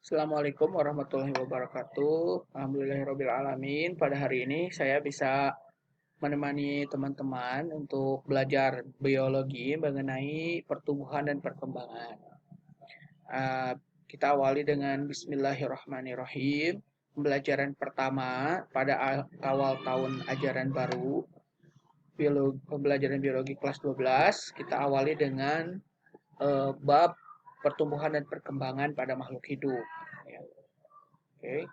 Assalamualaikum warahmatullahi wabarakatuh. Alhamdulillahirabbil alamin. Pada hari ini saya bisa menemani teman-teman untuk belajar biologi mengenai pertumbuhan dan perkembangan. Uh, kita awali dengan Bismillahirrahmanirrahim. Pembelajaran pertama pada awal tahun ajaran baru, pembelajaran biologi kelas 12. Kita awali dengan bab pertumbuhan dan perkembangan pada makhluk hidup. Ya. Oke.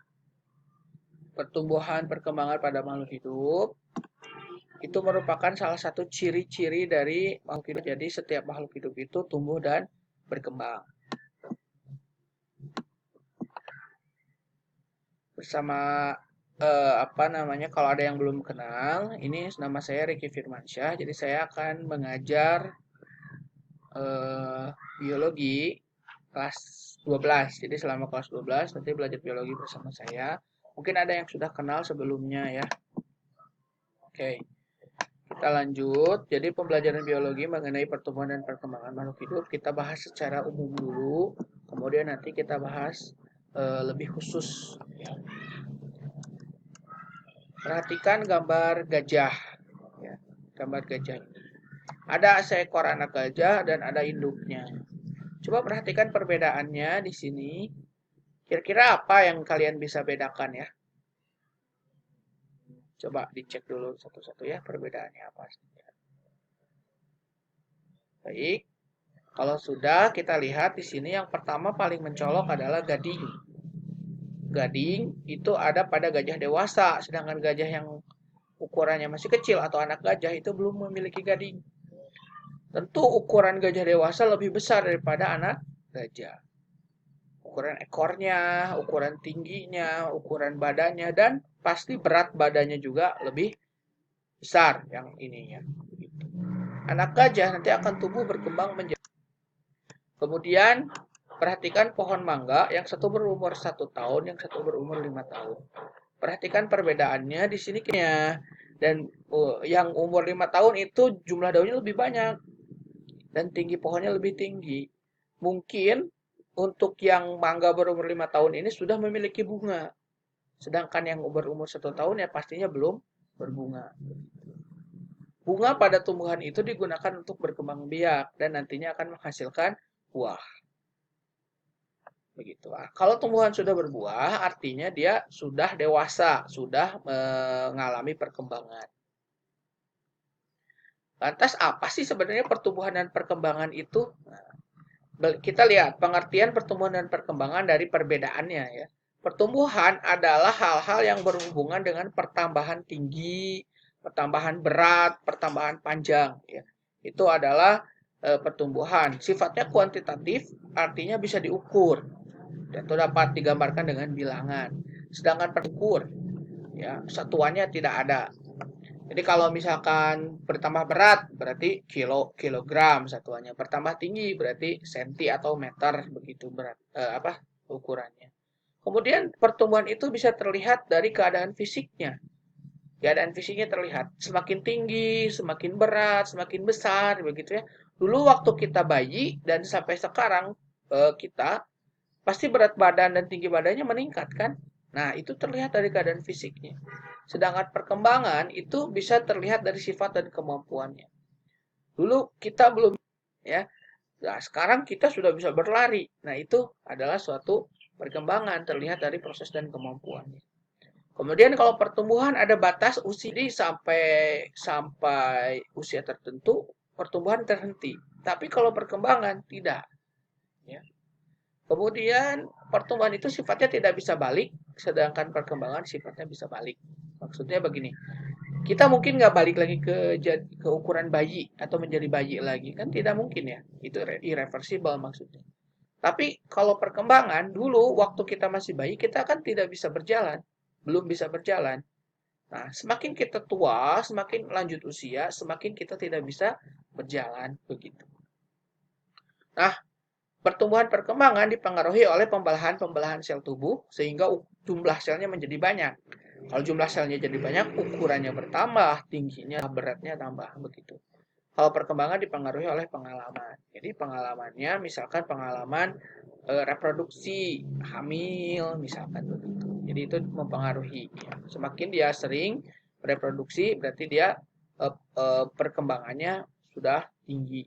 Pertumbuhan perkembangan pada makhluk hidup itu merupakan salah satu ciri-ciri dari makhluk hidup. Jadi setiap makhluk hidup itu tumbuh dan berkembang. Bersama kalau ada yang belum kenal, ini nama saya Ricky Firmansyah. Jadi saya akan mengajar biologi kelas 12. Jadi selama kelas 12 nanti belajar biologi bersama saya. Mungkin ada yang sudah kenal sebelumnya ya. Oke. Kita lanjut. Jadi pembelajaran biologi mengenai pertumbuhan dan perkembangan makhluk hidup kita bahas secara umum dulu. Kemudian nanti kita bahas lebih khusus. Perhatikan gambar gajah. Ya, gambar gajah ini. Ada seekor anak gajah dan ada induknya. Coba perhatikan perbedaannya di sini. Kira-kira apa yang kalian bisa bedakan ya? Coba dicek dulu satu-satu ya perbedaannya apa. Baik. Kalau sudah kita lihat di sini yang pertama paling mencolok adalah gading. Gading itu ada pada gajah dewasa, sedangkan gajah yang ukurannya masih kecil atau anak gajah itu belum memiliki gading. Tentu ukuran gajah dewasa lebih besar daripada anak gajah. Ukuran ekornya, ukuran tingginya, ukuran badannya, dan pasti berat badannya juga lebih besar yang ininya. Anak gajah nanti akan tumbuh berkembang menjadi. Kemudian perhatikan pohon mangga, yang satu berumur 1 tahun, yang satu berumur 5 tahun. Perhatikan perbedaannya di sini dan yang umur 5 tahun itu jumlah daunnya lebih banyak dan tinggi pohonnya lebih tinggi. Mungkin untuk yang mangga berumur 5 tahun ini sudah memiliki bunga. Sedangkan yang berumur 1 tahun ya pastinya belum berbunga. Bunga pada tumbuhan itu digunakan untuk berkembang biak dan nantinya akan menghasilkan buah. Begitu. Kalau tumbuhan sudah berbuah, artinya dia sudah dewasa, sudah mengalami perkembangan. Lantas apa sih sebenarnya pertumbuhan dan perkembangan itu? Nah, kita lihat pengertian pertumbuhan dan perkembangan dari perbedaannya ya. Pertumbuhan adalah hal-hal yang berhubungan dengan pertambahan tinggi, pertambahan berat, pertambahan panjang ya. Itu adalah pertumbuhan. Sifatnya kuantitatif, artinya bisa diukur. Dan itu dapat digambarkan dengan bilangan. Sedangkan terukur, ya, satuannya tidak ada. Jadi kalau misalkan bertambah berat berarti kilogram satuannya, bertambah tinggi berarti senti atau meter begitu berat ukurannya. Kemudian pertumbuhan itu bisa terlihat dari keadaan fisiknya. Keadaan fisiknya terlihat semakin tinggi, semakin berat, semakin besar begitu ya. Dulu waktu kita bayi dan sampai sekarang kita pasti berat badan dan tinggi badannya meningkat kan? Nah, itu terlihat dari keadaan fisiknya. Sedangkan perkembangan itu bisa terlihat dari sifat dan kemampuannya. Dulu kita belum ya. Nah, sekarang kita sudah bisa berlari. Nah, itu adalah suatu perkembangan terlihat dari proses dan kemampuannya. Kemudian kalau pertumbuhan ada batas usia sampai sampai usia tertentu pertumbuhan terhenti. Tapi kalau perkembangan tidak, ya. Kemudian pertumbuhan itu sifatnya tidak bisa balik, sedangkan perkembangan sifatnya bisa balik. Maksudnya begini, kita mungkin nggak balik lagi ke ukuran bayi atau menjadi bayi lagi, kan tidak mungkin ya. Itu irreversible maksudnya. Tapi kalau perkembangan, dulu waktu kita masih bayi, kita kan tidak bisa berjalan, belum bisa berjalan. Nah, semakin kita tua, semakin lanjut usia, semakin kita tidak bisa berjalan begitu. Nah, pertumbuhan perkembangan dipengaruhi oleh pembelahan-pembelahan sel tubuh sehingga jumlah selnya menjadi banyak. Kalau jumlah selnya jadi banyak, ukurannya bertambah, tingginya, beratnya tambah begitu. Kalau perkembangan dipengaruhi oleh pengalaman. Jadi pengalamannya misalkan pengalaman reproduksi, hamil, misalkan begitu. Jadi itu mempengaruhi. Ya. Semakin dia sering reproduksi, berarti dia perkembangannya sudah tinggi.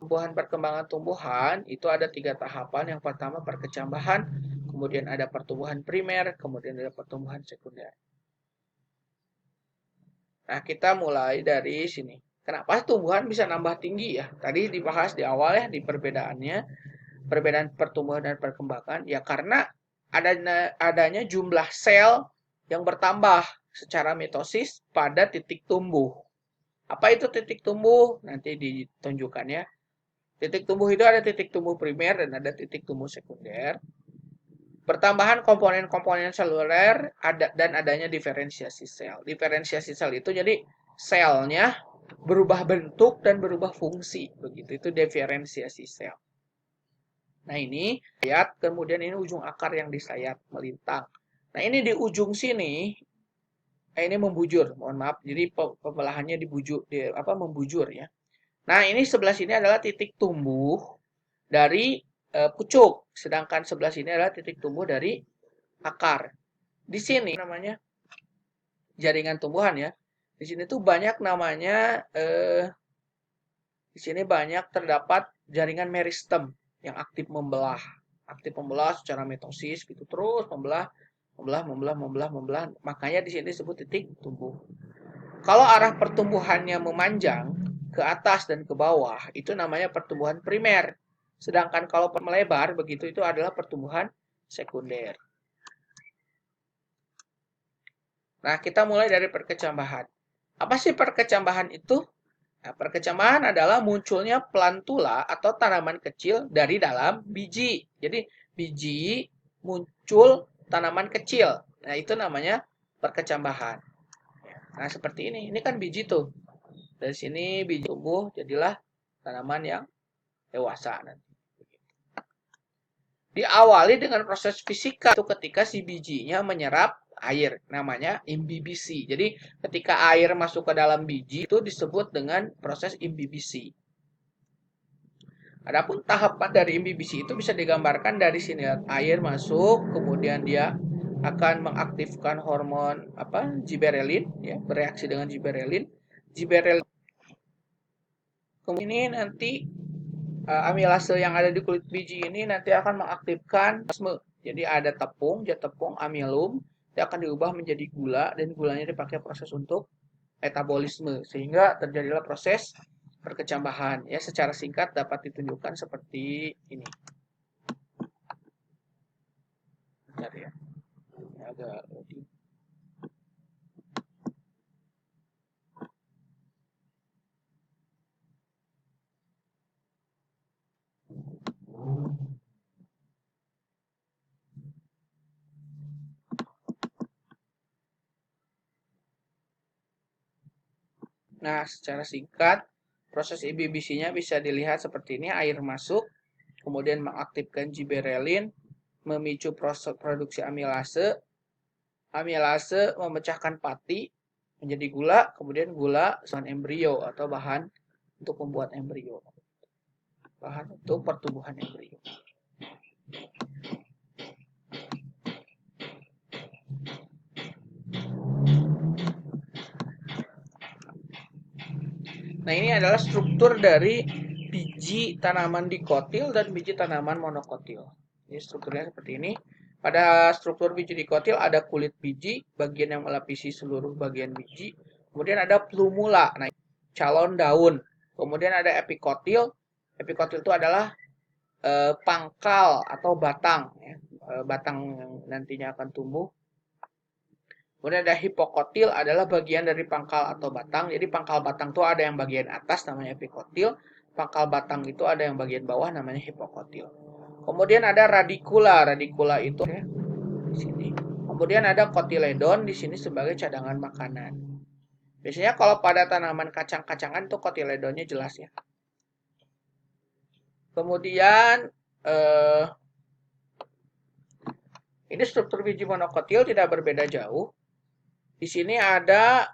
Perkembangan tumbuhan itu ada 3 tahapan. Yang pertama perkecambahan, kemudian ada pertumbuhan primer, kemudian ada pertumbuhan sekunder. Nah, kita mulai dari sini. Kenapa tumbuhan bisa nambah tinggi ya? Tadi dibahas di awal ya, di perbedaannya, perbedaan pertumbuhan dan perkembangan. Ya karena adanya jumlah sel yang bertambah secara mitosis pada titik tumbuh. Apa itu titik tumbuh? Nanti ditunjukkan ya. Titik tumbuh itu ada titik tumbuh primer dan ada titik tumbuh sekunder. Pertambahan komponen-komponen seluler dan adanya diferensiasi sel. Diferensiasi sel itu jadi selnya berubah bentuk dan berubah fungsi. Begitu itu diferensiasi sel. Nah ini sayat, kemudian ini ujung akar yang disayat melintang. Nah ini di ujung sini, ini membujur. Mohon maaf, jadi pembelahannya membujur ya. Nah ini sebelah sini adalah titik tumbuh dari pucuk, sedangkan sebelah sini adalah titik tumbuh dari akar. Di sini namanya jaringan tumbuhan ya. Di sini tuh banyak namanya di sini banyak terdapat jaringan meristem yang aktif membelah. Aktif membelah secara mitosis gitu terus membelah. Makanya di sini disebut titik tumbuh. Kalau arah pertumbuhannya memanjang ke atas dan ke bawah, itu namanya pertumbuhan primer. Sedangkan kalau melebar begitu itu adalah pertumbuhan sekunder. Nah, kita mulai dari perkecambahan. Apa sih perkecambahan itu? Nah, perkecambahan adalah munculnya plantula atau tanaman kecil dari dalam biji. Jadi, biji muncul tanaman kecil. Nah, itu namanya perkecambahan. Nah, seperti ini. Ini kan biji tuh. Dari sini biji tumbuh, jadilah tanaman yang dewasa nanti. Diawali dengan proses fisika itu ketika si bijinya menyerap air, namanya imbibisi. Jadi ketika air masuk ke dalam biji itu disebut dengan proses imbibisi. Adapun tahapan dari imbibisi itu bisa digambarkan dari sini. Air masuk, kemudian dia akan mengaktifkan hormon giberelin, ya, bereaksi dengan giberelin. Giberelin kemudian ini nanti amilase yang ada di kulit biji ini nanti akan mengaktifkan plasma. Jadi ada tepung, zat tepung amilum, dia akan diubah menjadi gula dan gulanya dipakai proses untuk metabolisme sehingga terjadilah proses perkecambahan. Ya, secara singkat dapat ditunjukkan seperti ini. Bentar ya. Ini agak loading. Nah, secara singkat, proses imbibisinya bisa dilihat seperti ini. Air masuk, kemudian mengaktifkan giberelin, memicu proses produksi amilase. Amilase memecahkan pati menjadi gula, kemudian gula bahan embrio atau bahan untuk membuat embrio. Bahan untuk pertumbuhan embrio. Nah, ini adalah struktur dari biji tanaman dikotil dan biji tanaman monokotil. Ini strukturnya seperti ini. Pada struktur biji dikotil ada kulit biji, bagian yang melapisi seluruh bagian biji. Kemudian ada plumula, nah, calon daun. Kemudian ada epikotil. Epikotil itu adalah pangkal atau batang, ya. Batang yang nantinya akan tumbuh. Kemudian ada hipokotil adalah bagian dari pangkal atau batang. Jadi pangkal batang itu ada yang bagian atas namanya epikotil. Pangkal batang itu ada yang bagian bawah namanya hipokotil. Kemudian ada radikula. Radikula itu ya, di sini. Kemudian ada kotiledon di sini sebagai cadangan makanan. Biasanya kalau pada tanaman kacang-kacangan tuh kotiledonnya jelas ya. Kemudian ini struktur biji monokotil tidak berbeda jauh. Di sini ada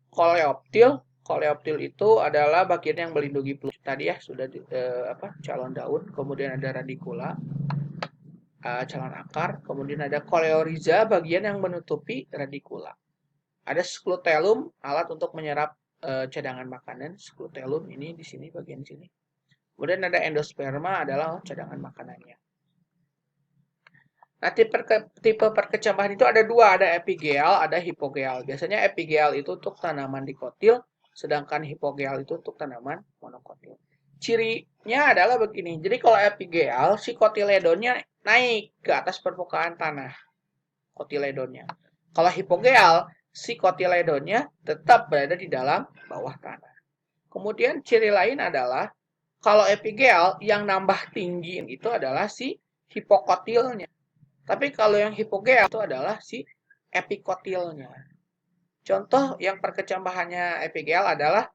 koleoptil. Koleoptil itu adalah bagian yang melindungi tadi ya sudah calon daun, kemudian ada radikula, calon akar, kemudian ada koleoriza bagian yang menutupi radikula. Ada scutellum alat untuk menyerap cadangan makanan. Scutellum ini di sini bagian sini. Kemudian ada endosperma adalah cadangan makanannya. Nah, tipe perkecambahan itu ada dua, ada epigeal, ada hipogeal. Biasanya epigeal itu untuk tanaman dikotil, sedangkan hipogeal itu untuk tanaman monokotil. Cirinya adalah begini. Jadi kalau epigeal, si kotiledonnya naik ke atas permukaan tanah. Kotiledonnya. Kalau hipogeal, si kotiledonnya tetap berada di dalam bawah tanah. Kemudian ciri lain adalah kalau epigeal yang nambah tinggi itu adalah si hipokotilnya. Tapi kalau yang hipogeal itu adalah si epikotilnya. Contoh yang perkecambahannya epigeal adalah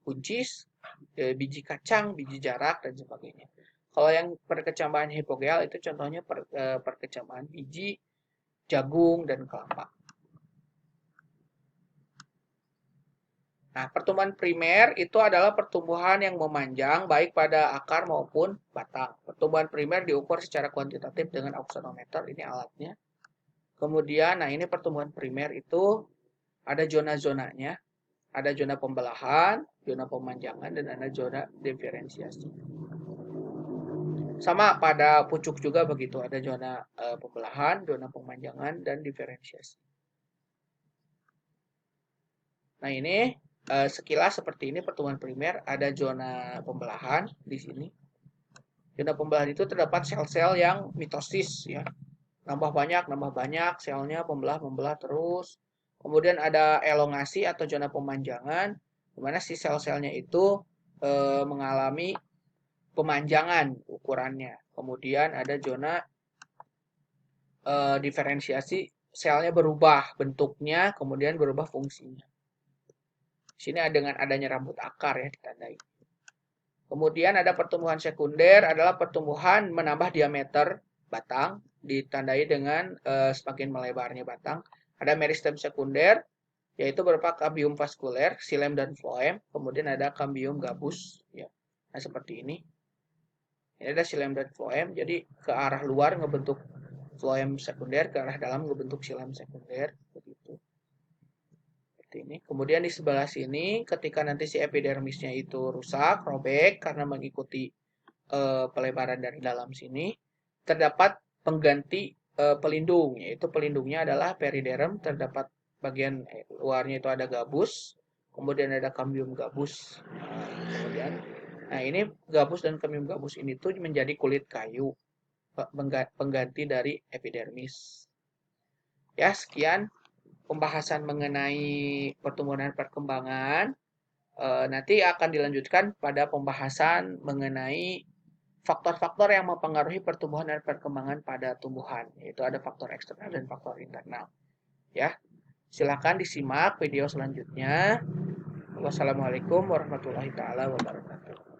buncis, biji kacang, biji jarak, dan sebagainya. Kalau yang perkecambahan hipogeal itu contohnya perkecambahan biji, jagung, dan kelapa. Nah, pertumbuhan primer itu adalah pertumbuhan yang memanjang baik pada akar maupun batang. Pertumbuhan primer diukur secara kuantitatif dengan auxonometer, ini alatnya. Kemudian, nah ini pertumbuhan primer itu ada zona-zonanya. Ada zona pembelahan, zona pemanjangan, dan ada zona diferensiasi. Sama pada pucuk juga begitu, ada zona pembelahan, zona pemanjangan, dan diferensiasi. Nah ini sekilas seperti ini pertumbuhan primer, ada zona pembelahan di sini. Zona pembelahan itu terdapat sel-sel yang mitosis ya. Nambah banyak selnya membelah terus. Kemudian ada elongasi atau zona pemanjangan di mana si sel-selnya itu mengalami pemanjangan ukurannya. Kemudian ada zona diferensiasi, selnya berubah bentuknya, kemudian berubah fungsinya. Sini dengan adanya rambut akar ya ditandai. Kemudian ada pertumbuhan sekunder, adalah pertumbuhan menambah diameter batang, ditandai dengan semakin melebarnya batang. Ada meristem sekunder, yaitu berupa kambium vaskuler, xilem dan floem. Kemudian ada kambium gabus. Ya. Nah seperti ini. Ini ada xilem dan floem, jadi ke arah luar ngebentuk floem sekunder, ke arah dalam ngebentuk xilem sekunder. Begitu. Ini. Kemudian di sebelah sini, ketika nanti si epidermisnya itu rusak, robek karena mengikuti pelebaran dari dalam sini, terdapat pengganti pelindung, yaitu pelindungnya adalah periderm, terdapat bagian luarnya itu ada gabus, kemudian ada kambium gabus. Nah ini gabus dan kambium gabus ini tuh menjadi kulit kayu, pengganti dari epidermis. Ya, sekian pembahasan mengenai pertumbuhan dan perkembangan. Nanti akan dilanjutkan pada pembahasan mengenai faktor-faktor yang mempengaruhi pertumbuhan dan perkembangan pada tumbuhan, yaitu ada faktor eksternal dan faktor internal. Ya, silakan disimak video selanjutnya. Wassalamualaikum warahmatullahi taala wabarakatuh.